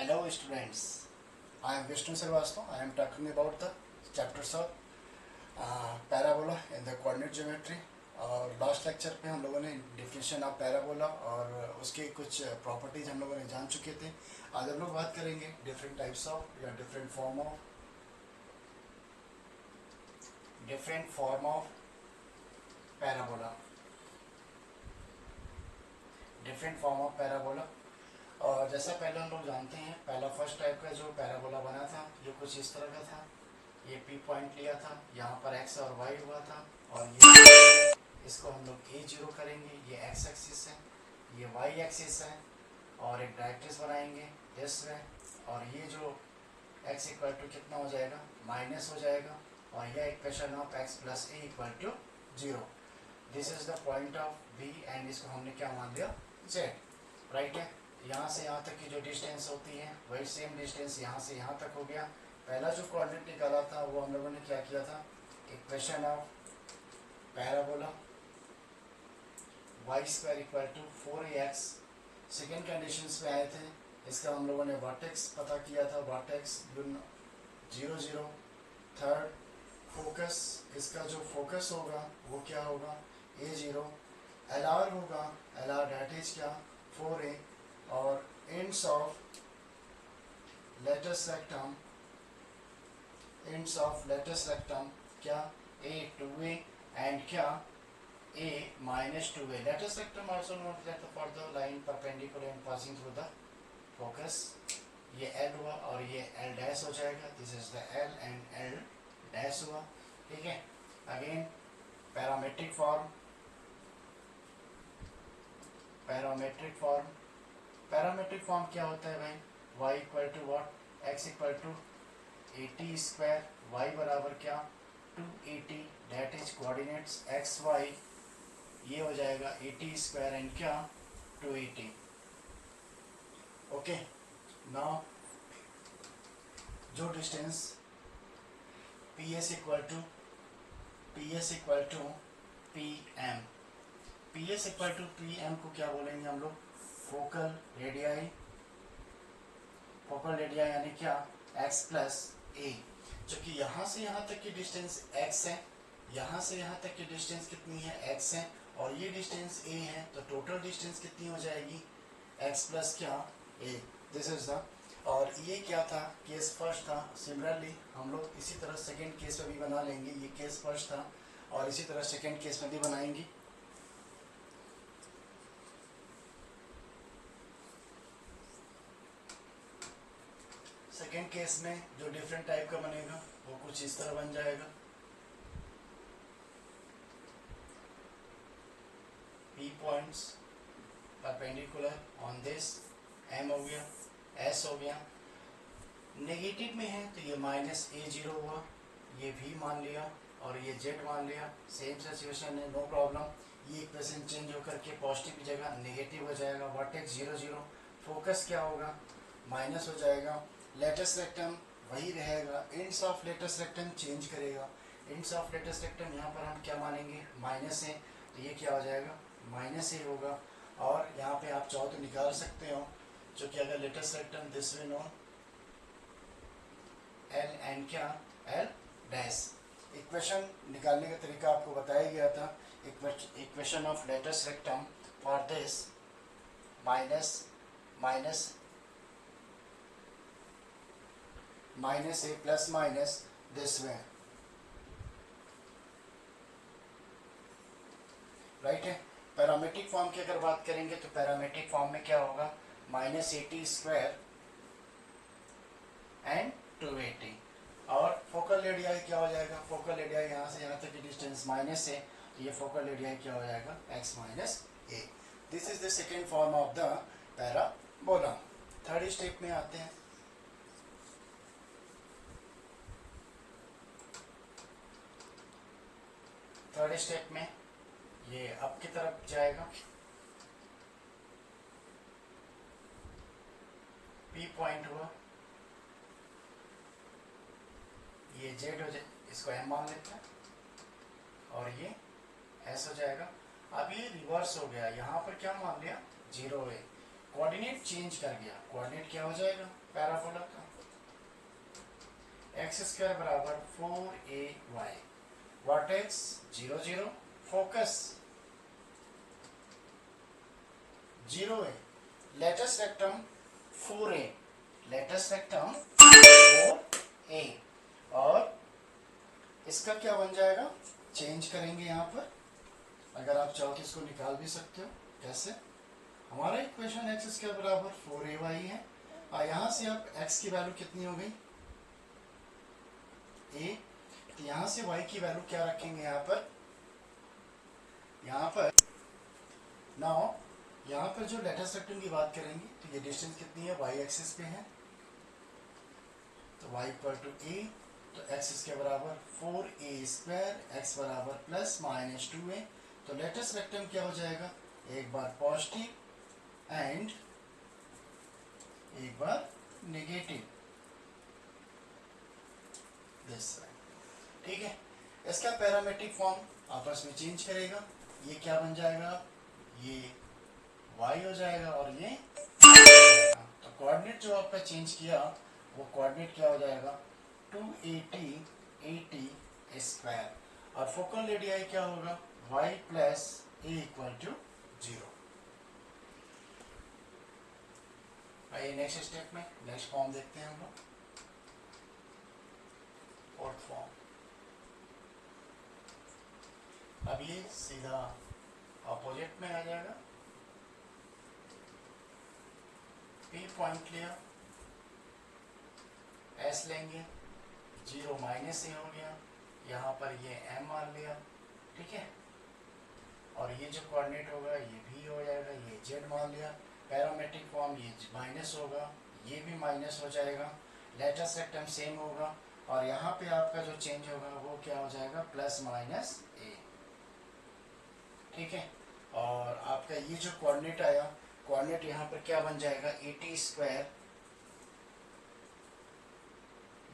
Hello students, I am Vishnu Srivastava. I am talking about the chapters of parabola in the coordinate geometry. और last lecture पे हम लोगों ने definition of parabola और उसके कुछ प्रॉपर्टीज हम लोगों ने जान चुके थे. आज हम लोग बात करेंगे डिफरेंट टाइप्स ऑफ या different form of parabola. Different form of parabola. और जैसा पहले हम लोग जानते हैं, पहला फर्स्ट टाइप का जो पैराबोला बना था जो कुछ इस तरह का था. ये पी पॉइंट लिया था, यहाँ पर एक्स और वाई हुआ था, और ये इसको हम लोग A0 करेंगे. ये एक्स एक्सिस है, ये वाई एक्सिस है, और एक डायरेक्ट्रिक्स बनाएंगे दिस वे. और ये जो x इक्वल टू कितना हो जाएगा, माइनस हो जाएगा, और यह equation of x plus A equal to 0. This is the point of B and इसको हमने क्या मान लिया, Z. राइट है. यहाँ से यहाँ तक की जो डिस्टेंस होती है वही सेम डिस्टेंस यहाँ से यहाँ तक हो गया. पहला जो कोऑर्डिनेट निकाला था वो हम लोगों ने क्या किया था, equation of parabola y square equal to 4ax. Second conditions पे आए थे, इसका हम लोगों ने वर्टेक्स पता किया था, वर्टेक्स 0 0. थर्ड फोकस, इसका जो फोकस होगा वो क्या होगा, A0. LR होगा, LR दैट इज क्या, 4a. और एंड्स ऑफ लेटस रेक्टम क्या, A2a एंड क्या, A minus 2a. Lateral rectum also known as the for the line perpendicular and passing through the focus. ये L हुआ और ये L dash हो जाएगा. This is the L and L dash हुआ. ठीक है. Again पैरामेट्रिक फॉर्म क्या होता है भाई, y equal to what, x equal to 80 square, y बराबर क्या, 280. That is coordinates x y. ये हो जाएगा 80 स्क्वायर एंड क्या, 280. ओके. नाउ जो distance PS equal to PM को क्या बोलेंगे हम लोग, फोकल रेडियाई यानी क्या, x प्लस a. जो कि यहाँ से यहाँ तक की डिस्टेंस x है, यहाँ से यहाँ तक की डिस्टेंस कितनी है, x है, और ये डिस्टेंस a है, तो टोटल डिस्टेंस कितनी हो जाएगी, x प्लस क्या, a. This is the. और ये क्या था, केस फर्स्ट था. सिमिलरली हम लोग इसी तरह सेकेंड केस में भी बना लेंगे. ये केस फर्स्ट था और इसी तरह सेकेंड केस में भी बनाएंगे. सेकेंड केस में जो डिफरेंट टाइप का बनेगा वो कुछ इस तरह बन जाएगा. P points perpendicular on this, M हो गया, S हो गया. नेगेटिव में है तो ये माइनस A0 हुआ, ये V मान लिया और ये Z मान लिया. सेम सिचुएशन है, नो प्रॉब्लम. ये इक्वेशन चेंज होकर के पॉजिटिव की जगह नेगेटिव हो जाएगा. वर्टेक्स 0 0. फोकस क्या होगा, माइनस हो जाएगा. लेटस रेक्टम वही रहेगा. Ends of latus rectum change करेगा. एंड्स ऑफ लेटस रेक्टम यहाँ पर हम क्या मानेंगे, माइनस है, तो ये क्या हो जाएगा, माइनस ए होगा. और यहाँ पे आप चाहो तो निकाल सकते हो, जो कि अगर latus rectum this way no L and क्या, L डैश. इक्वेशन निकालने का तरीका आपको बताया गया था. Equation of latus rectum for this minus A plus minus this way. Right है. पैरामेट्रिक फॉर्म की अगर बात करेंगे तो पैरामेट्रिक फॉर्म में क्या होगा, माइनस 80 स्क्वायर एंड 280. और फोकल रेडियाई क्या हो जाएगा, फोकल रेडियाई यहाँ से यहाँ तक की डिस्टेंस माइनस है, तो ये फोकल रेडियाई क्या हो जाएगा, x minus a. This is the second form of the parabola. Third step में आते हैं. थर्ड स्टेप में ये अप की तरफ जाएगा. P पॉइंट हुआ, ये Z हो जाए, इसको M मान लेते हैं, और ये S हो जाएगा. अब ये रिवर्स हो गया, यहाँ पर क्या मान लिया, 0 है. कोऑर्डिनेट चेंज कर गया, कोऑर्डिनेट क्या हो जाएगा पैराबोला का, एक्स स्क्वायर बराबर 4ay, vertex 0 0, focus 0a, latus rectum 4a, latus rectum 4a, और इसका क्या बन जाएगा, चेंज करेंगे यहाँ पर, अगर आप चाहो तो इसको निकाल भी सकते हो। कैसे, हमारा इक्वेशन एक्स स्क्वायर बराबर 4ay है, और यहाँ से आप x की वैल्यू कितनी हो गई a, तो यहाँ से y की वैल्यू क्या रखेंगे यहाँ पर नाउ यहाँ पर जो लेटेस्ट रेक्टम की बात करेंगे तो ये डिस्टेंस कितनी है, y एक्सिस पे है, तो y इक्वल टू a, तो x इसके बराबर 4a स्क्वायर, x बराबर प्लस माइनस 2a, तो लेटेस्ट रेक्टम क्या हो जाएगा, एक बार पॉजिटिव एंड एक बार नेगेटिव, दिस साइड, ठीक है। इसका पैरामेट्रिक फॉर्म आपस में चेंज करेगा, ये क्या बन जाएगा, ये y हो जाएगा और ये तो कोऑर्डिनेट जो आपका चेंज किया वो कोऑर्डिनेट क्या हो जाएगा 280 स्क्वायर, और फोकल रेडियाई क्या होगा y plus a equal to 0। आइए नेक्स्ट स्टेप में नेक्स्ट फॉर्म देखते हैं हम लोग, फोर्थ फॉर्म। अब ये सीधा अपोजिट में आ जाएगा, P पॉइंट लिया, S लेंगे, 0 माइनस ए हो गया, यहाँ पर ये M मान लिया, ठीक है, और ये जो कोऑर्डिनेट होगा ये भी हो जाएगा, ये Z मान लिया, पैरामेट्रिक फॉर्म ये माइनस होगा, ये भी माइनस हो जाएगा, लेटेस्ट रेक्टम सेम होगा, और यहाँ पे आपका जो चेंज होगा वो क्या हो जाएगा प्लस माइनस a, ठीक है, और आपका ये जो कोऑर्डिनेट आया, कोऑर्डिनेट यहाँ पर क्या बन जाएगा 80 स्क्वायर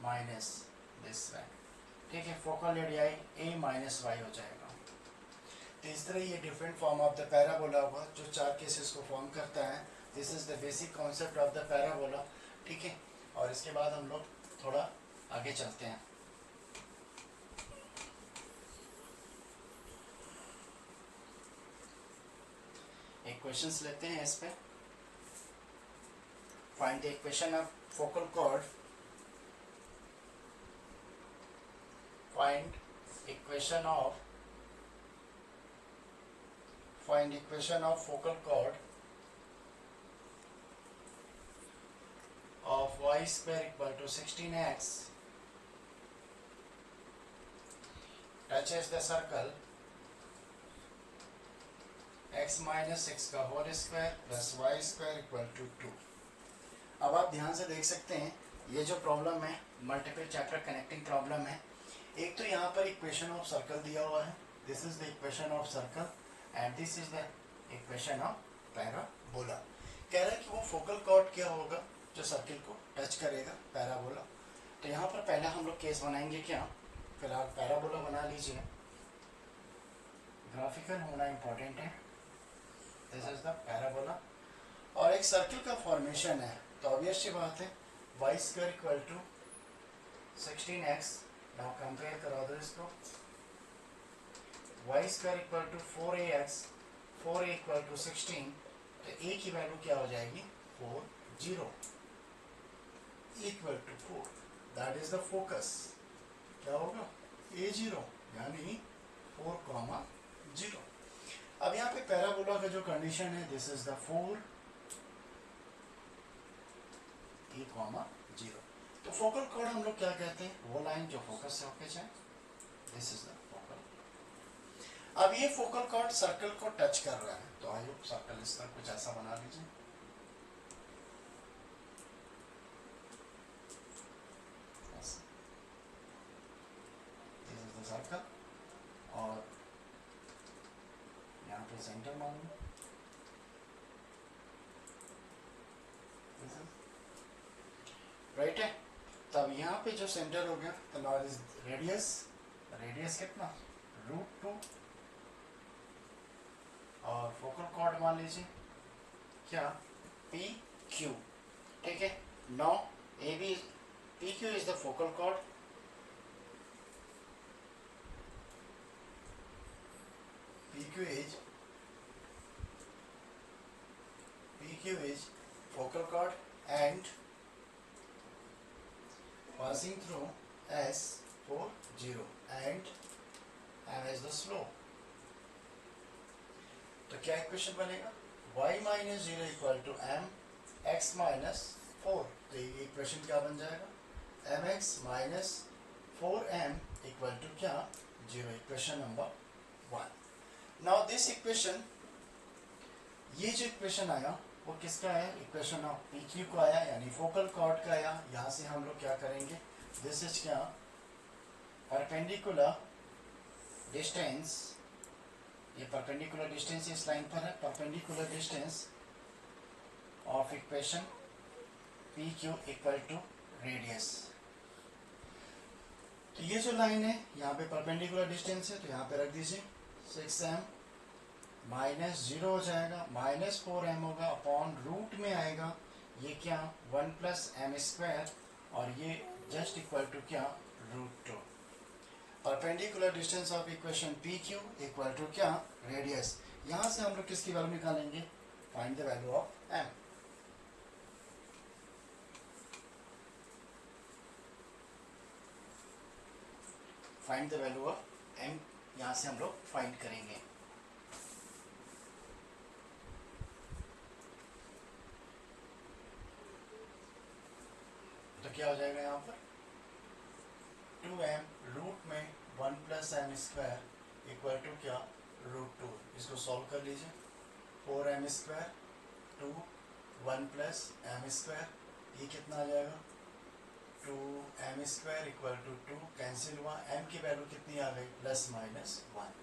माइनस दिस वाई, ठीक है, focal radii a minus Y हो जाएगा। तो इस तरह ये different form of the parabola हुआ जो चार केसेस को फॉर्म करता है। This is the basic concept of the parabola, ठीक है, और इसके बाद हम लोग थोड़ा आगे चलते हैं। एक क्वेश्चंस लेते हैं इस पे, find the equation of focal cord, find equation of focal chord of y square equal to 16x touches the circle x minus 6 का whole square plus y square equal to 2। अब आप ध्यान से देख सकते हैं ये जो प्रॉब्लम है मल्टीपल चैप्टर कनेक्टिंग प्रॉब्लम है। एक तो यहाँ पर इक्वेशन ऑफ सर्कल दिया हुआ है, this is the equation of circle and this is the equation of parabola. कह रहा है कि वो फोकल कॉर्ड क्या होगा जो सर्किल को टच करेगा पैराबोला। तो यहाँ पर पहला हम लोग केस बनाएंगे क्या, फिलहाल पैराबोला बना लीजिए, ग्राफिकल होना इम्पोर्टेंट है, दिस इज द पैराबोला, और एक सर्किल का फॉर्मेशन है तो ऑब्वियस सी बात है y square equal to 16x, now compare करा दो इसको, y square equal to 4ax, 4a equal to 16, तो a की वैल्यू क्या हो जाएगी 40 equal to 4, that is the focus, क्या होगा a0 यानी 4,0। अब यहाँ पे पैराबोला का जो कंडीशन है दिस इज द 4 a,0। तो फोकल कॉर्ड हम लोग क्या कहते हैं, वो लाइन जो फोकस से होके जाए, दिस इज द फोकल। अब ये फोकल कॉर्ड सर्कल को टच कर रहा है तो आई होप सर्कल इस तरह कुछ ऐसा बना लीजिए, दिस इज द सर्कल, और यहाँ पे सेंटर मान लो, राइट है। तब यहाँ पे जो सेंटर हो गया तो नाउ इज रेडियस, रेडियस कितना √2, और फोकल कॉर्ड मान लीजिए क्या पी क्यू, ठीक है। Now A B, P Q is the focal chord, PQ is focal chord and passing through S for 0 and M is the slope. तो क्या equation बनेगा, y minus 0 equal to m x minus 4, तो ये equation क्या बन जाएगा, mx minus 4m equal to क्या 0, equation number 1। Now this equation, ये जो इक्वेशन आया वो किसका है, इक्वेशन ऑफ पी क्यू को आया, यानी फोकल कॉर्ड का आया। यहाँ से हम लोग क्या करेंगे, दिस इज क्या परपेंडिकुलर डिस्टेंस, ये परपेंडिकुलर डिस्टेंस इस लाइन पर है, perpendicular distance of equation P Q equal to radius. तो ये जो लाइन है यहाँ पे परपेंडिकुलर डिस्टेंस है, तो यहाँ पे रख दीजिए 6m माइनस 0 हो जाएगा, माइनस 4m होगा, अपॉन रूट में आएगा ये क्या 1 प्लस एम स्क्वायर, और ये जस्ट इक्वल टू क्या √2। Perpendicular distance of equation P Q equal to क्या रेडियस। यहाँ से हम लोग किसकी वैल्यू निकालेंगे, find the value of m। Find the value of m, यहाँ से हम लोग फाइंड करेंगे। तो क्या हो जाएगा यहाँ पर 2m रूट में 1 plus M square equal to क्या √2। इसको सॉल्व कर लीजिए, 4m square 2 1 plus M square, ये कितना आ जाएगा 2m square equal to 2 cancel हुआ, m की वैल्यू कितनी आ गई प्लस माइनस 1,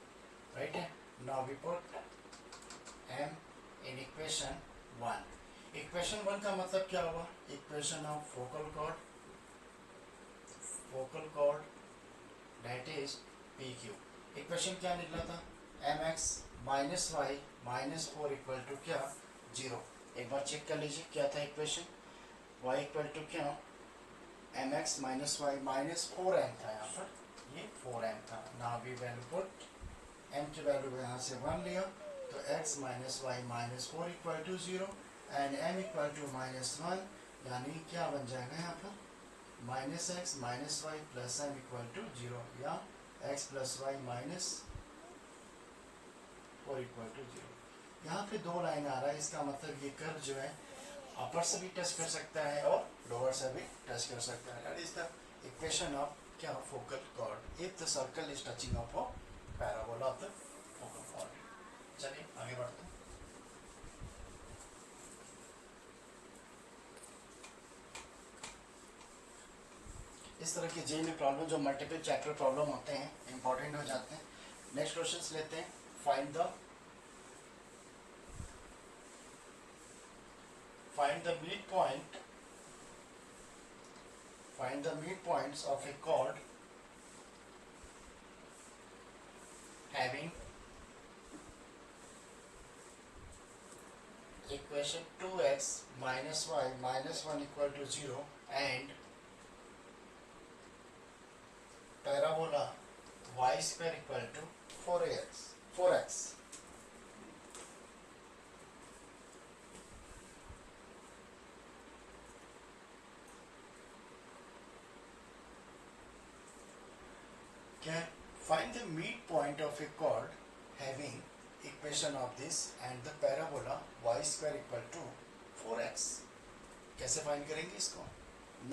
राइट है। Now we put m in equation 1। Equation 1 का मतलब क्या हुआ, equation of focal chord that is P Q. Equation क्या निकला था, mx minus Y minus 4 equal to क्या 0। एक बार चेक कर लीजिए क्या था इक्वेशन, y इक्वल टू क्या mx minus Y minus 4m था, यहाँ पर ये 4m था। Now we value put m की वैल्यू यहाँ से 1 लिया, तो x minus Y minus 4 equal to 0 and m equal to minus 1, यानी क्या बन जाएगा यहाँ पर minus X minus Y plus M equal to 0, या x plus Y minus 4 equal to 0। यहाँ पे दो लाइन आ रहा है, इसका मतलब ये कर्व जो है अपर से भी टच कर सकता है और लोअर से भी टच कर सकता है। That is the equation of क्या focal chord if the circle is touching of a parabola of the focal chord. चलिए आगे बढ़ते हैं। इस तरह के जे में प्रॉब्लम जो मल्टीपल चैप्टर प्रॉब्लम होते हैं इंपॉर्टेंट हो जाते हैं। नेक्स्ट क्वेश्चंस लेते हैं। Find the midpoints of a chord having equation 2x minus y minus 1 equal to 0 and parabola y square equal to 4x. Okay, find the midpoint of a chord having equation of this and the parabola y square equal to 4x. कैसे find करेंगे इसको?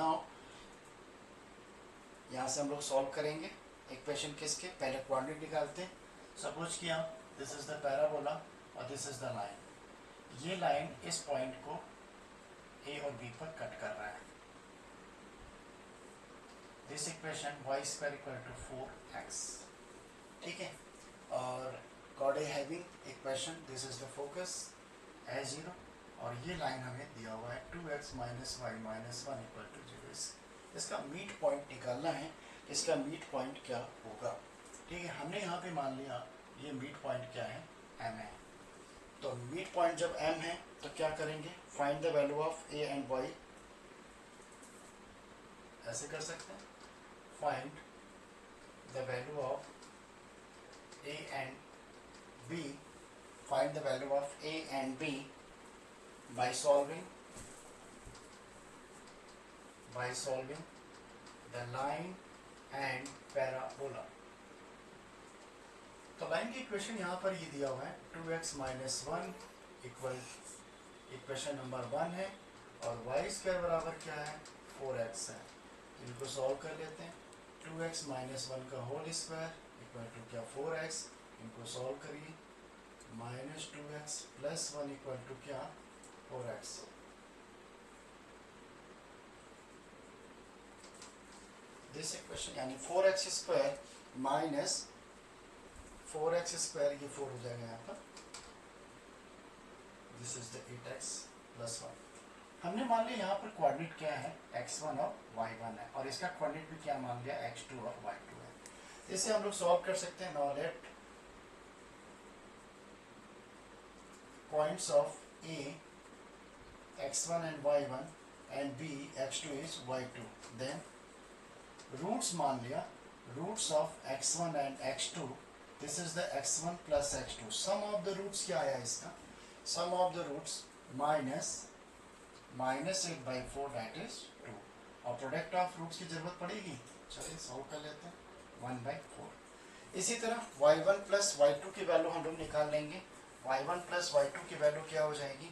Now यहाँ से हम लोग solve करेंगे equation किसके, पहले कोऑर्डिनेट निकालते हैं। सपोज किया दिस इज द पैराबोला और दिस इज द लाइन, ये लाइन इस पॉइंट को ए और बी पर कट कर रहा है। This equation y square equal to 4x, ठीक है। और chord A having equation this is the focus A0 और ये लाइन हमें दिया हुआ है 2x minus Y minus 1 equal to 0। इसका मीट पॉइंट निकालना है, इसका मीट पॉइंट क्या होगा, ठीक है। हमने यहाँ पे मान लिया ये मीट पॉइंट क्या है m है, तो मीट पॉइंट जब m है तो क्या करेंगे find the value of A and Y, ऐसे कर सकते हैं, find the value of A and B, find the value of A and B by solving the line and parabola। तो लाइन की इक्वेशन यहाँ पर ये दिया हुआ है 2x minus 1 equal, equation number 1 है, और y स्क्वायर बराबर क्या है 4x है। इनको सॉल्व कर लेते हैं। 2x माइनस 1 का होल स्क्वायर इक्वल टू क्या 4x, इनको सॉल्व करिए, minus 2x plus 1 equal to क्या 4x। दिस इक्वेशन यानी 4x square minus 4x square, ये 4 हो जाएगा यहाँ पर, this is the 8x plus 1। हमने मान लिया यहाँ पर कोऑर्डिनेट क्या है x1 और y1 है, और इसका कोऑर्डिनेट भी क्या मान लिया x2 और y2 है। इसे हम लोग सॉल्व कर सकते हैं। Now let points of a x1 and y1 and b x2 is y2, then roots मान लिया, roots of x1 and x2, this is the x1 plus x2, sum of the roots क्या आया इसका, sum of the roots minus 8/4 that is 2, और product of roots की जरूरत पड़ेगी, चलिए सॉल्व कर लेते हैं 1/4। इसी तरह y1 plus y2 की वैल्यू हम लोग निकाल लेंगे। y1 plus y2 की वैल्यू क्या हो जाएगी,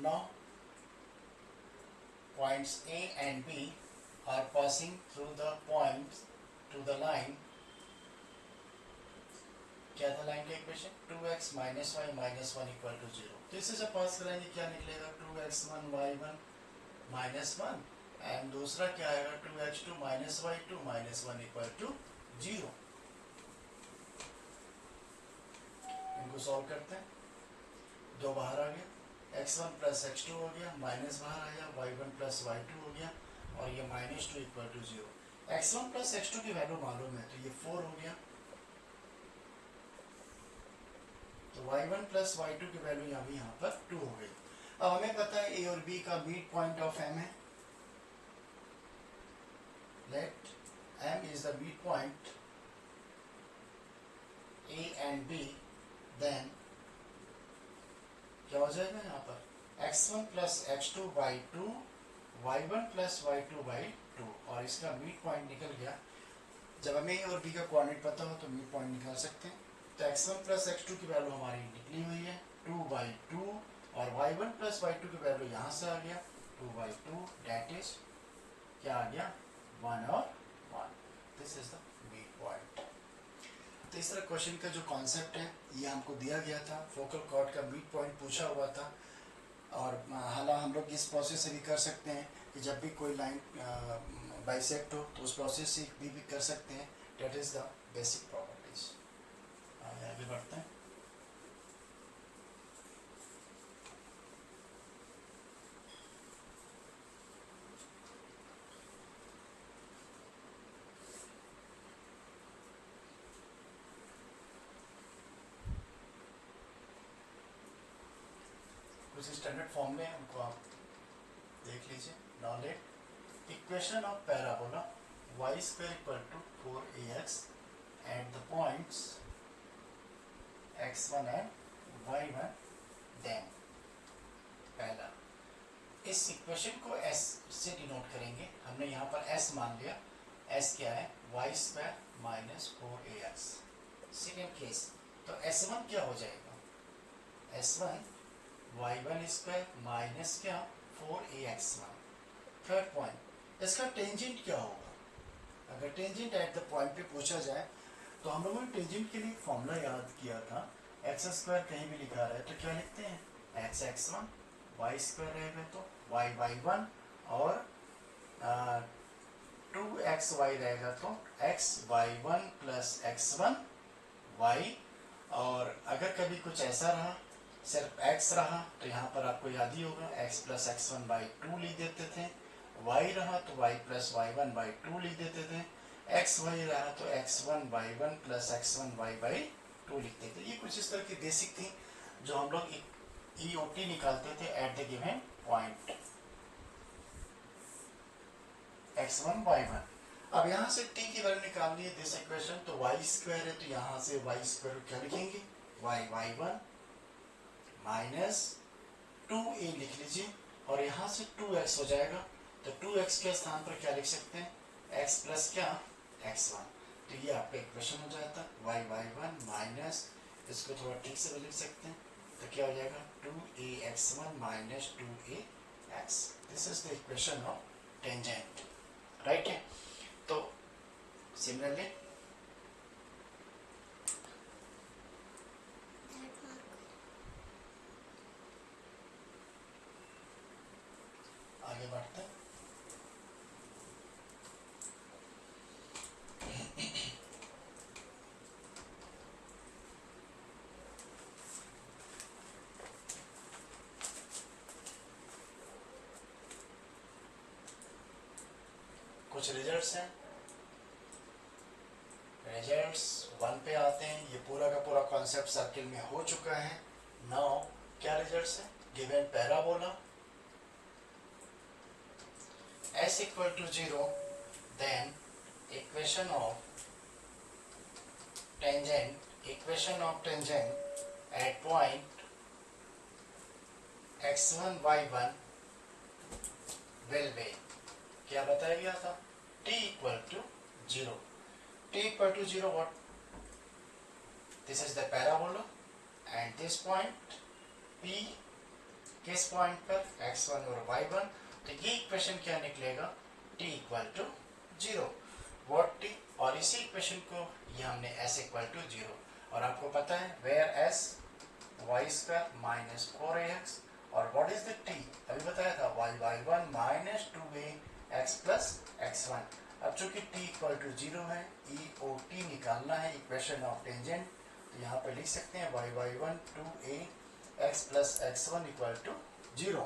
now points A and B are passing through the points to the line, क्या था लाइन का equation 2x minus Y minus 1 equal to 0। तो इसे जब पास कराएंगे क्या निकलेगा 2x1 y1 माइनस 1, एंड दूसरा क्या आएगा 2x2 minus y2 minus 1 equal to 0। इनको सॉल्व करते हैं, दो बाहर आ गया, x1 प्लस x2 हो गया, माइनस बाहर आया, y1 प्लस y2 हो गया, और ये minus 2 equal to 0। x1 plus x2 की वैल्यू मालूम है तो ये 4 हो गया, तो y1 प्लस y2 की वैल्यू यहाँ पर 2 हो गई। अब हमें पता है a और b का मिड पॉइंट ऑफ m है, let m is the mid point a and b, then क्या हो जाएगा यहाँ पर x1 plus x2 by 2, y1 plus y2 by 2, और इसका मिड पॉइंट निकल गया। जब हमें a और b का कोऑर्डिनेट पता हो तो मिड पॉइंट निकाल सकते हैं। तो x1 प्लस x2 की वैल्यू हमारी निकली हुई है 2/2, और y1 प्लस y2 की वैल्यू यहाँ से आ गया 2/2, डेट इज क्या आ गया 1 और 1। This is the mid point. तीसरा क्वेश्चन का जो कॉन्सेप्ट है ये हमको दिया गया था, फोकल कॉर्ड का मिड पॉइंट पूछा हुआ था, और हालांकि हम लोग इस प्रोसेस से भी कर सकते हैं कि जब भी कोई लाइन बाइसेक्ट हो तो उस प्रोसेस से भी कर सकते हैं। That is the basic properties. आगे बढ़ते हैं। कुछ स्टैंडर्ड फॉर्म में उनको आप देख लीजिए। Now let equation of parabola y square equal to 4ax at the points x1 and y1, then पहला इस इक्वेशन को s से डिनोट करेंगे। हमने यहाँ पर s मान लिया, s क्या है y square minus 4ax। Second case तो s1 क्या हो जाएगा s1 y1 स्क्वायर माइनस क्या 4ax1। थर्ड पॉइंट इसका टेंजेंट क्या होगा, अगर टेंजेंट एट द पॉइंट पे पूछा जाए तो हम लोगों ने टेंजेंट के लिए फॉर्मूला याद किया था, एक्स स्क्वायर कहीं भी लिखा रहा है तो क्या लिखते हैं एक्स x1, वाई स्क्वायर रहेगा तो वाई y1, और 2xy रहेगा तो x y1 plus x1 y। और अगर कभी कुछ ऐसा रहा सिर्फ x रहा तो यहाँ पर आपको याद ही होगा x plus X one by two लिख देते थे, y रहा तो y plus Y one by two लिख देते थे, x y रहा तो X one Y one plus X one Y by two लिखते थे। ये कुछ इस तरह की बेसिक थी जो हम लोग EOT निकालते थे eight the given point x1 y1। अब यहाँ से t की वैल्यू निकालनी है दिस इक्वेशन, तो y स्क्वायर है तो यहाँ से y स्क्वायर क्या लिखेंगे, y1 माइनस 2a लिख लीजिए और यहाँ से 2x हो जाएगा, तो 2x के स्थान पर क्या लिख सकते हैं, x प्लस क्या x1, तो ये आपका इक्वेशन हो जाता है y1 माइनस, इसको थोड़ा ठीक से भी लिख सकते हैं तो क्या हो जाएगा 2ax1 minus 2ax। This is the equation of tangent, right है। तो सिमिलरली आगे बढ़ते हैं। कुछ रिजल्ट्स हैं, रिजल्ट्स 1 पे आते हैं। ये पूरा का पूरा कॉन्सेप्ट सर्किल में हो चुका है। नाउ क्या रिजल्ट्स है, given parabola s equal to 0, then equation of tangent at point x1 y1 will be, क्या बताया गया था, t equal to 0, t equal to 0 what, this is the parabola and this point p किस point पर x1 और y1, तो ये equation क्या निकलेगा, t equal to 0, what t, और इसी इक्वेशन को ये हमने s इक्वल टू 0, और आपको पता है where s y square minus 4ax, और व्हाट इज द t, अभी बताया था y1 minus 2ax plus x1। अब चूंकि t इक्वल टू 0 है, EOT निकालना है इक्वेशन ऑफ टेंजेंट, तो यहाँ पर लिख सकते हैं y1 2ax plus x1 equal to 0,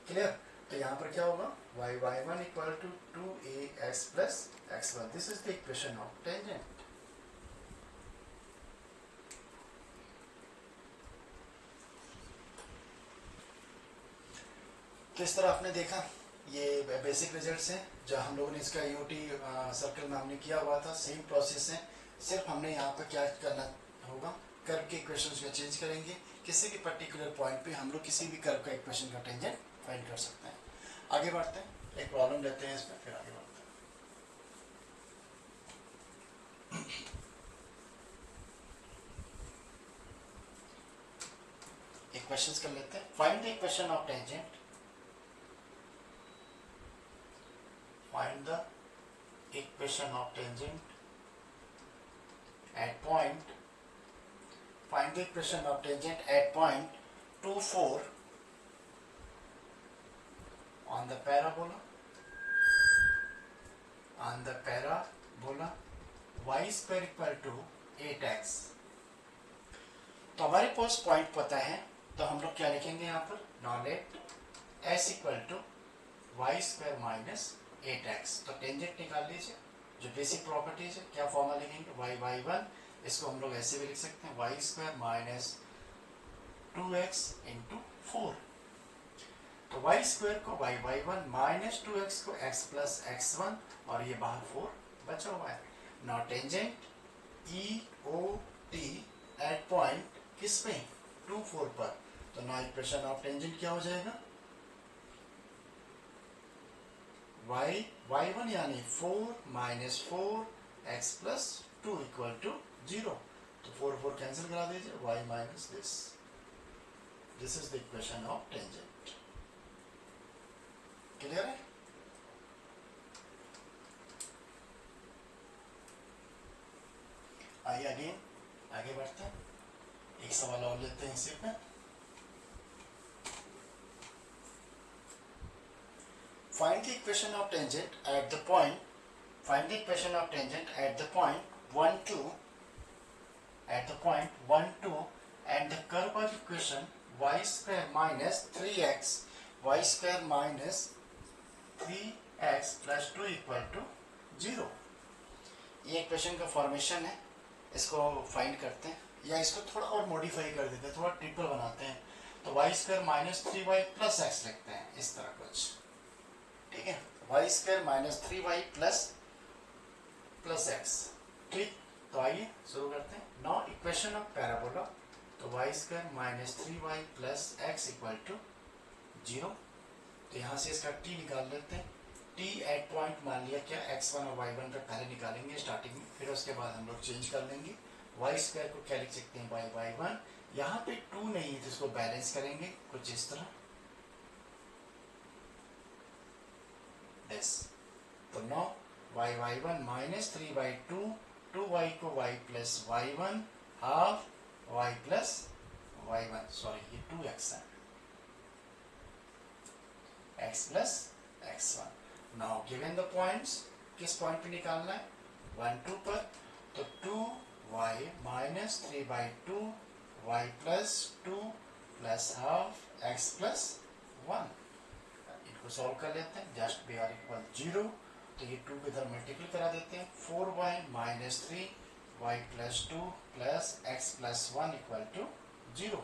clear. तो यहाँ पर क्या होगा, y1 equal to 2ax plus x1, this is the equation of tangent. तो इस तरह आपने देखा, ये बेसिक रिजल्ट्स हैं जो हम लोगों ने इसका EOT सर्कल में हमने किया हुआ था, सेम प्रोसेस है, सिर्फ हमने यहाँ पर क्या करना होगा, कर्व के इक्वेशंस को चेंज करेंगे, किसी भी पर्टिकुलर पॉइंट पे हम लोग किसी भी कर्व का इक्वेशन का टेंजेंट फाइंड कर सकते हैं। आगे बढ़ते हैं, एक प्रॉब्लम लेते हैं इसमें, फिर आगे बढ़ते हैं। इक्वेशंस कर लेते हैं। Find the equation of tangent, find the equation of tangent at point, find the equation of tangent at point 2 4 on the parabola y square equal to 8x। तो हमारे पास पॉइंट पता है, तो हम लोग क्या लिखेंगे यहाँ पर, now let s equal to y square minus 8x। तो टेंजेंट निकाल लीजिए, जो बेसिक प्रॉपर्टीज है, क्या फॉर्मूला लिखेंगे, y1, इसको हम लोग ऐसे भी लिख सकते हैं y square minus 2x into 4, तो y स्क्वायर को y1 माइनस 2x को x प्लस x1, और ये बाहर 4 बचा हुआ है। Now tangent EOT at point किस पे, 2 4 पर, तो नाउ इक्वेशन ऑफ टेंजेंट क्या हो जाएगा, y1 यानी 4 minus 4x plus 2 equal to 0, तो 4 4 कैंसिल करा दीजिए, y minus this is the equation of tangent, clear है। आइए अगेन आगे बढ़ते हैं, एक सवाल और लेते हैं इसी पे। Find the equation of tangent at the point, find the equation of tangent at the point 1 2, at the point 1 2, and the curve of equation Y square minus 3x, Y square minus 3x plus 2 equal to 0। ये equation का formation है, इसको find करते हैं या इसको थोड़ा और मॉडिफाई कर देते हैं, थोड़ा ट्रिपल बनाते हैं। तो Y square minus 3y plus X लिखते हैं इस तरह कुछ, ठीक है। Y square minus 3y plus X, ठीक। तो आइए शुरू करते हैं। नाउ इक्वेशन ऑफ पैराबोला, तो Y square minus 3y plus X equal to 0। तो यहाँ से इसका t निकाल लेते हैं। t एट पॉइंट मान लिया क्या, x1 और y1 का पहले निकालेंगे स्टार्टिंग में, फिर उसके बाद हम लोग चेंज कर लेंगे। वाई स्क्वायर को क्या लिख सकते हैं, बाई y1। यहाँ पे 2 नहीं है तो इसको बैलेंस करेंगे कुछ इस तरह, this। तो नो y1 माइनस 3/2, 2y को y plus y1 half y plus y1, sorry ये 2x है, x plus x1। Now given the points, किस पॉइंट पे निकालना है, 1 2 पर। तो 2y minus 3/2 y plus 2 plus half x plus 1। इनको सॉल्व कर लेते हैं, जस्ट बी आर इक्वल 0। तो ये 2 इधर मल्टीपल करा देते हैं, 4y minus 3y plus 2 plus x plus 1 equal to 0।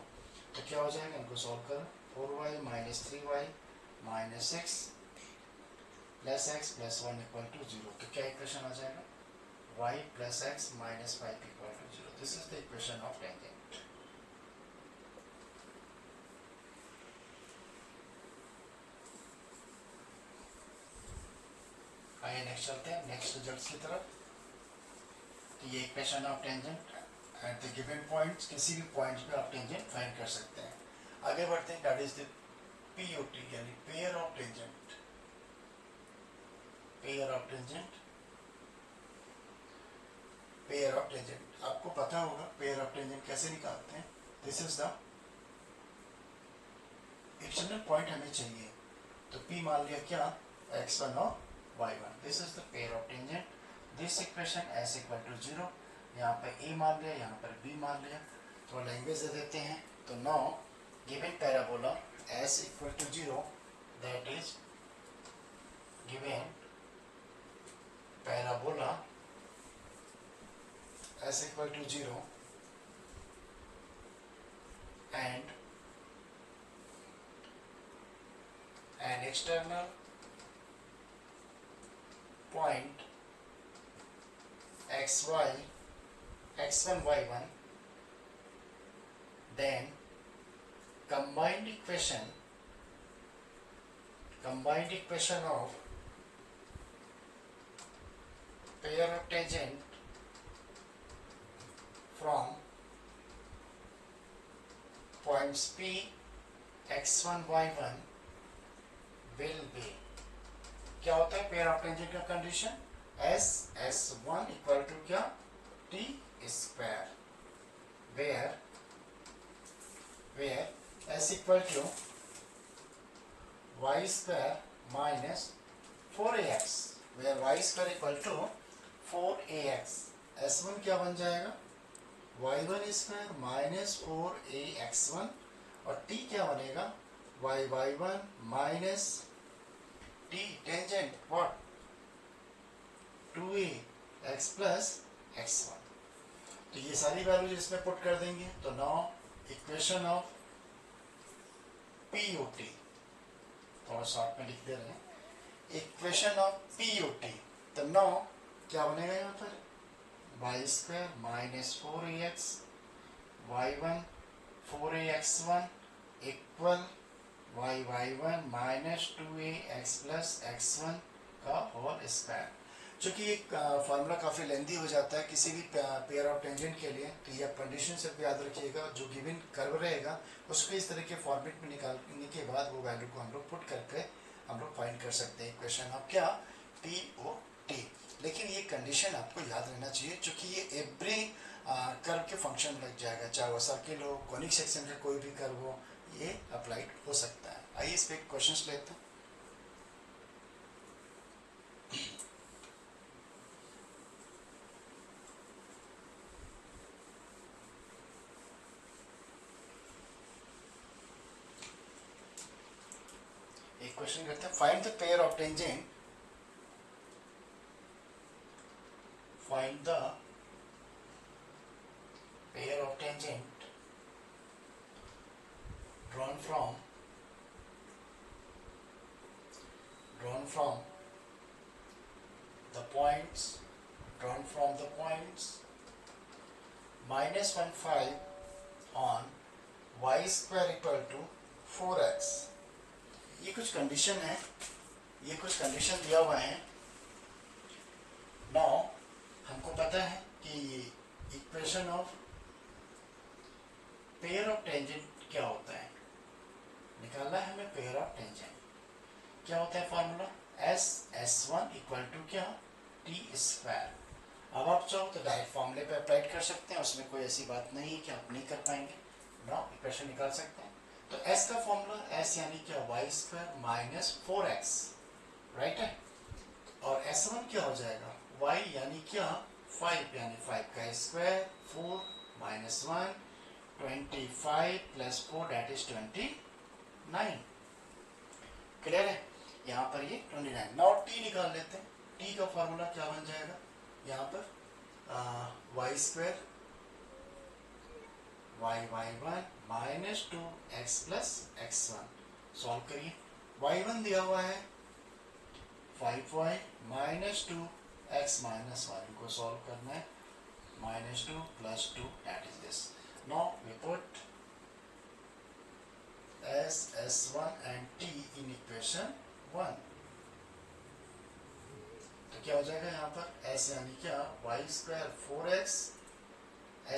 तो क्या हो जाएगा, इनको सॉल्व करो, 4y minus 3y minus 6 plus x plus 1 equal to 0। तो क्या इक्वेशन आ जाएगा, y plus x minus 5 equal to 0। This is the equation of tangent. आइए नेक्स्ट चलते हैं, नेक्स्ट रिजल्ट्स की तरफ। तो ये equation of tangent at the given points, किसी भी पॉइंट पे आप टेंजेंट फाइंड कर सकते हैं। आगे बढ़ते हैं, दैट इज द POT यानी pair of tangent. Pair of tangent, pair of tangent आपको पता होगा पेयर ऑफ टेंजेंट कैसे निकालते हैं। This is the external point हमें चाहिए, तो P मान लिया क्या, x1 और y1। This is the pair of tangent. This equation s equal to 0, यहाँ पर A मान लिया, यहाँ पर B मान लिया। तो लैंग्वेज दे देते हैं। तो now given parabola s equal to 0, that is given parabola s equal to 0 and an external point xy, x1 y1, then combined equation of pair of tangent from points P, x1 y1 will be, क्या होता है pair of tangent का condition, s1 equal to क्या, t square, where s equal to y square minus 4ax, where y square equal to 4ax। s1 क्या बन जाएगा, y1 square minus 4ax1, और t क्या बनेगा, y1 minus t tangent what, 2ax plus x1। तो ये सारी वैल्यूज इसमें पुट कर देंगे। तो नाउ इक्वेशन ऑफ POT, थोड़ा शॉर्ट में लिख दे रहे हैं, इक्वेशन ऑफ POT। तो नाउ क्या बनेगा यहाँ पर, y square minus 4ax y1 4ax1 equal y1 minus 2ax plus x1 का होल स्क्वायर। चूँकि ये फार्मूला काफ़ी लेंदी हो जाता है किसी भी पेयर ऑफ टेंजेंट के लिए, तो ये कंडीशन सिर्फ याद रखिएगा, जो गिवन कर्व रहेगा उसको इस तरह के फॉर्मेट में निकालने के बाद वो वैल्यू को हम लोग पुट करके हम लोग फाइंड कर सकते हैं इक्वेशन ऑफ क्या, POT। लेकिन ये कंडीशन आपको याद रहना चाहिए, क्योंकि ये एवरी कर्व के फंक्शन में लग जाएगा, चाहे वो सर्किल हो, कॉनिक सेक्शन का कोई भी कर्व हो, ये अप्लाइड हो सकता है। आइए इस पे क्वेश्चंस लेते हैं। क्वेश्चन करते हैं, find the pair of tangent, find the pair of tangent drawn from the points minus 1 5 on y square equal to 4x। ये कुछ कंडीशन है, ये कुछ कंडीशन दिया हुआ है। नाउ हमको पता है कि equation of pair of tangent क्या होता है, निकालना है हमें पेयर ऑफ टेंजेंट। क्या होता है फॉर्मूला, S1 इक्वल टू क्या, टी स्क्वायर। अब आप चाहो तो डायरेक्ट फॉर्मूले पे अप्लाई कर सकते हैं, उसमें कोई ऐसी बात नहीं है कि आप नहीं कर पाएंगे। नो, इक्वेशन निकाल सकते हैं। तो S का फॉर्मूला, S यानी क्या, Y square minus 4x, right है। और S1 क्या हो जाएगा, y यानी क्या, 5 यानी 5 का square, 4 minus 1 25 plus 4 that is 29। Clear है, यहाँ पर ये 29। नाउ t निकाल लेते हैं। t का फॉर्मूला क्या बन जाएगा, यहाँ पर y square y1 minus 2x plus x1। Solve करिए, y1 दिया हुआ है 5y माइनस 2x माइनस 1, इनको सॉल्व करना है, minus 2 plus 2 that is this. Now we put S1 and t in equation 1। तो क्या हो जाएगा यहाँ पर, S यानी क्या, वाई स्क्वायर 4x,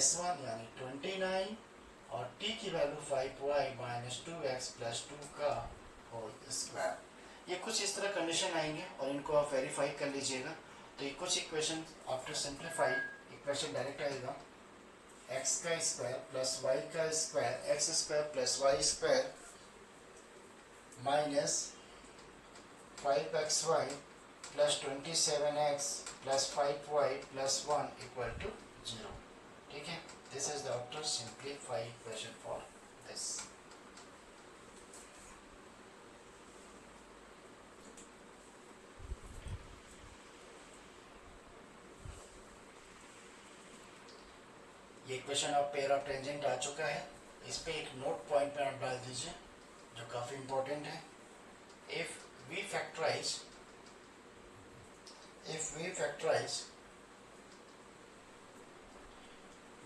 S1 यानी 29 और t की value 5y minus 2x plus 2 का होल स्क्वायर। ये कुछ इस तरह कंडीशन आएंगे और इनको आप वेरीफाई कर लीजिएगा। तो ये कुछ equation after simplify equation direct आएगा, x का स्क्वायर प्लस y का square, x square plus y square minus 5xy plus 27x plus 5y plus 1 equal to 0। ठीक है, this is the after simplify equation for this. ये equation of pair of tangent आ चुका है। इस पे एक नोट पॉइंट पे आप डाल दीजिए जो काफी इंपॉर्टेंट है। If we factorise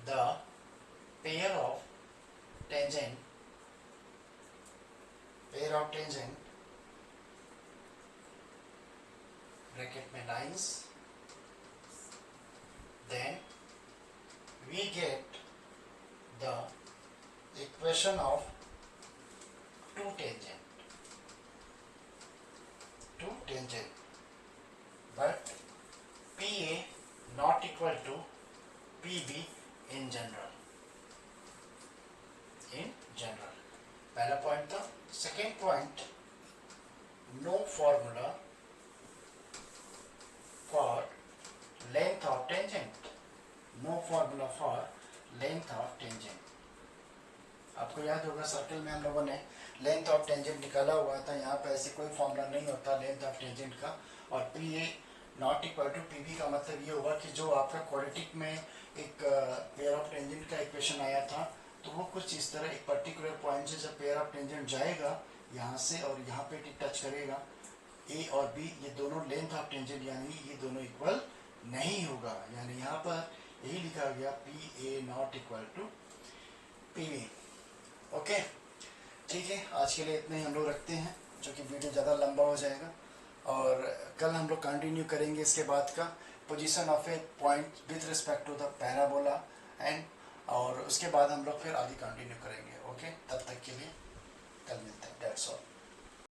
the pair of tangent bracket में lines, then we get the equation of two tangent but PA not equal to PB in general। पहला पॉइंट था। Second point, no formula for length of tangent, no formula for length of tangent. आपको याद होगा circle में हम लोगों ने length of tangent निकाला हुआ था, यहाँ पे ऐसे कोई फॉर्मूला नहीं होता लेंथ ऑफ टेंजेंट का। और P A not equal to P B का मतलब ये होगा कि जो आपका क्वाड्रेटिक में एक पेयर ऑफ टेंजेंट का इक्वेशन आया था, तो वो कुछ इस तरह एक पर्टिकुलर पॉइंट से जब पेयर ऑफ टेंजेंट जाएगा यहाँ से और यहाँ पे टच करेगा, ए और बी ये दोनों लेंथ ऑफ टेंजेंट यानी ये दोनों इक्वल नहीं होगा। यानी यहाँ पर यही लिखा गया P A not equal to P B. Okay, ठीक है, आज के लिए इतने ही हम लोग रखते हैं, जो कि वीडियो ज़्यादा लंबा हो जाएगा। और कल हम लोग कंटिन्यू करेंगे इसके बाद का position of a point with respect to the parabola and, और उसके बाद हम लोग फिर आगे कंटिन्यू करेंगे। ओके, तब तक के लिए कल मिलते हैं। That's all.